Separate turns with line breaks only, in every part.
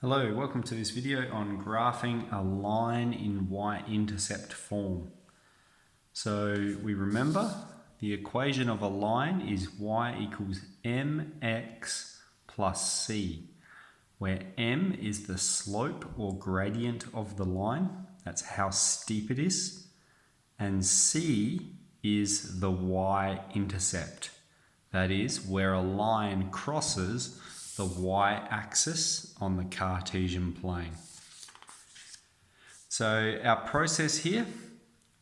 Hello, welcome to this video on graphing a line in Y-intercept form. So we remember the equation of a line is y equals mx plus c, where m is the slope or gradient of the line, that's how steep it is, and c is the y-intercept, that is where a line crosses the y-axis on the Cartesian plane. So our process here,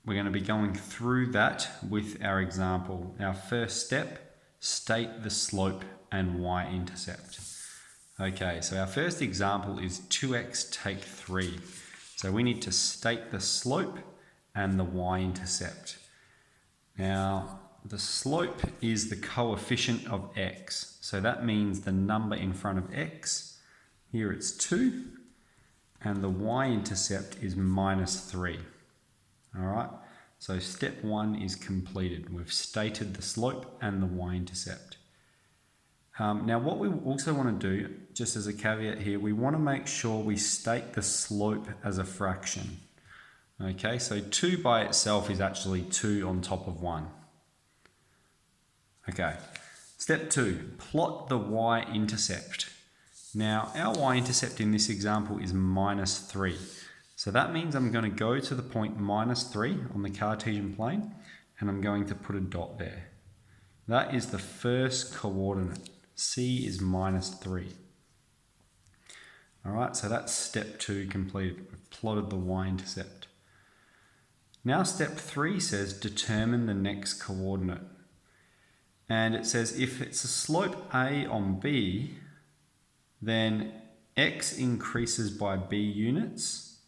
we're going to be going through that with our example. Our first step, state the slope and y-intercept. Okay, so our first example is 2x take 3. So we need to state the slope and the y-intercept. Now, the slope is the coefficient of x. So that means the number in front of x. Here it's 2. And the y-intercept is -3. All right. So step 1 is completed. We've stated the slope and the y-intercept. Now what we also want to do, just as a caveat here, we want to make sure we state the slope as a fraction. Okay, so 2 by itself is actually 2 on top of 1. Okay, step 2, plot the y-intercept. Now, our y-intercept in this example is -3. So that means I'm going to go to the point -3 on the Cartesian plane, and I'm going to put a dot there. That is the first coordinate. C is -3. All right, so that's step 2 completed. We've plotted the y-intercept. Now step 3 says determine the next coordinate. And it says if it's a slope A on B, then x increases by B units,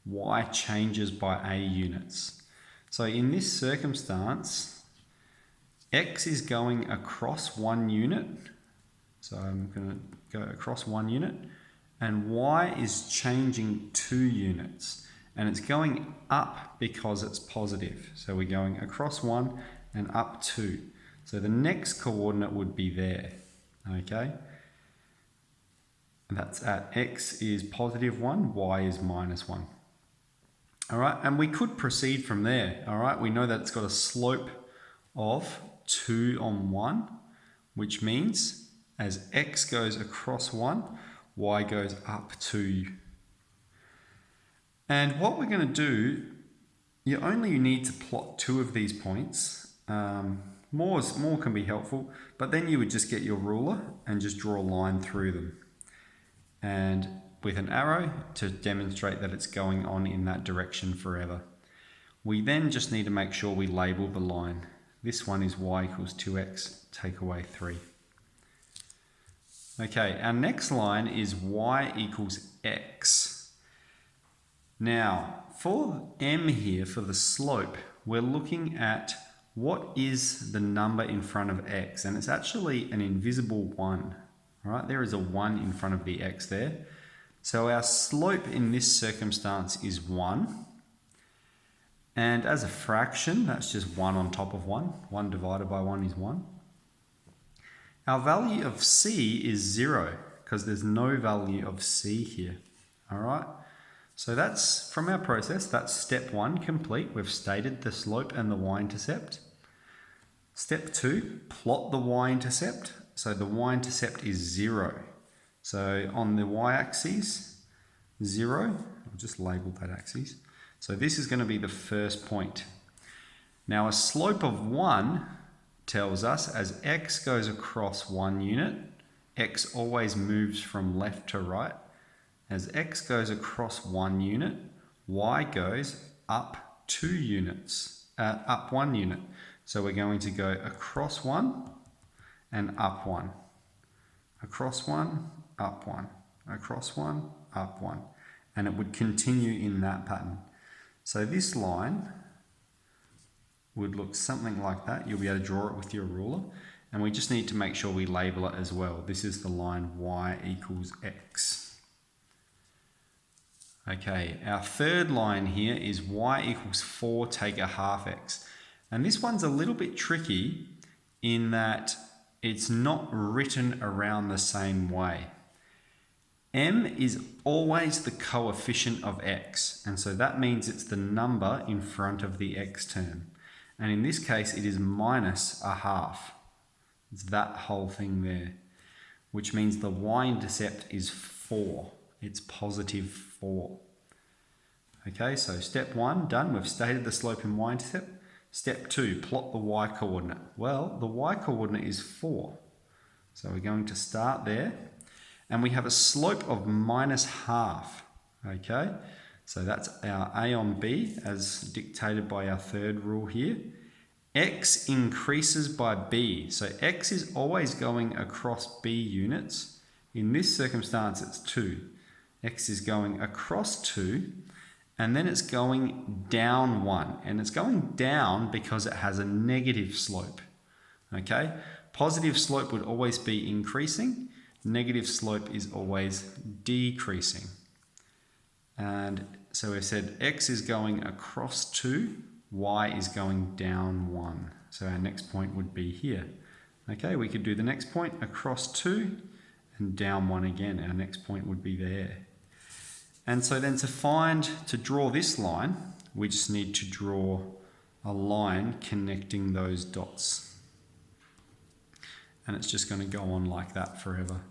y changes by A units. So in this circumstance, x is going across 1 unit. So I'm going to go across 1 unit, and y is changing 2 units. And it's going up because it's positive. So we're going across 1 and up 2. So the next coordinate would be there, okay? And that's at x is +1, y is -1. All right, and we could proceed from there, all right? We know that it's got a slope of 2 on 1, which means as x goes across 1, y goes up 2. And what we're going to do, you only need to plot 2 of these points. More can be helpful, but then you would just get your ruler and just draw a line through them. And with an arrow to demonstrate that it's going on in that direction forever. We then just need to make sure we label the line. This one is y equals 2x, take away 3. Okay, our next line is y equals x. Now, for m here, for the slope, we're looking at what is the number in front of x, and it's actually an invisible 1. All right, there is a 1 in front of the x there. So our slope in this circumstance is 1. And as a fraction, that's just 1 on top of 1. 1 divided by 1 is 1. Our value of c is 0, because there's no value of c here. All right. So that's, from our process, that's step 1 complete. We've stated the slope and the y-intercept. Step 2, plot the y-intercept. So the y-intercept is 0. So on the y-axis, 0. I'll just label that axis. So this is going to be the first point. Now a slope of 1 tells us as x goes across 1 unit, x always moves from left to right. As x goes across 1 unit, y goes up 2 units, up 1 unit. So we're going to go across 1 and up 1. Across 1, up 1. Across 1, up 1. And it would continue in that pattern. So this line would look something like that. You'll be able to draw it with your ruler. And we just need to make sure we label it as well. This is the line y equals x. Okay, our third line here is y equals 4 take a half x. And this one's a little bit tricky in that it's not written around the same way. m is always the coefficient of x, and so that means it's the number in front of the x term. And in this case, it is minus a half. It's that whole thing there, which means the y-intercept is 4. It's positive 4. Okay, so step 1, done. We've stated the slope in y-intercept. Step 2, plot the y-coordinate. Well, the y-coordinate is 4. So we're going to start there. And we have a slope of minus half. Okay, so that's our A on B as dictated by our third rule here. X increases by B. So X is always going across B units. In this circumstance, it's 2. X is going across 2, and then it's going down 1. And it's going down because it has a negative slope. Okay, positive slope would always be increasing. Negative slope is always decreasing. And so we said X is going across 2, Y is going down 1. So our next point would be here. Okay, we could do the next point across 2 and down 1 again. Our next point would be there. And so then to draw this line, we just need to draw a line connecting those dots. And it's just going to go on like that forever.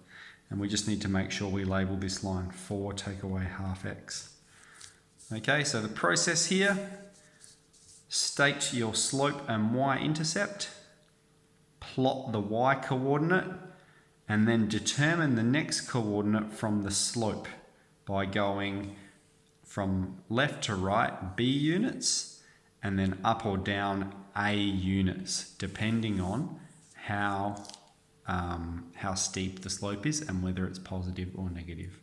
And we just need to make sure we label this line 4 take away half x. Okay, so the process here, state your slope and y-intercept, plot the y-coordinate, and then determine the next coordinate from the slope by going from left to right B units and then up or down A units, depending on how steep the slope is and whether it's positive or negative.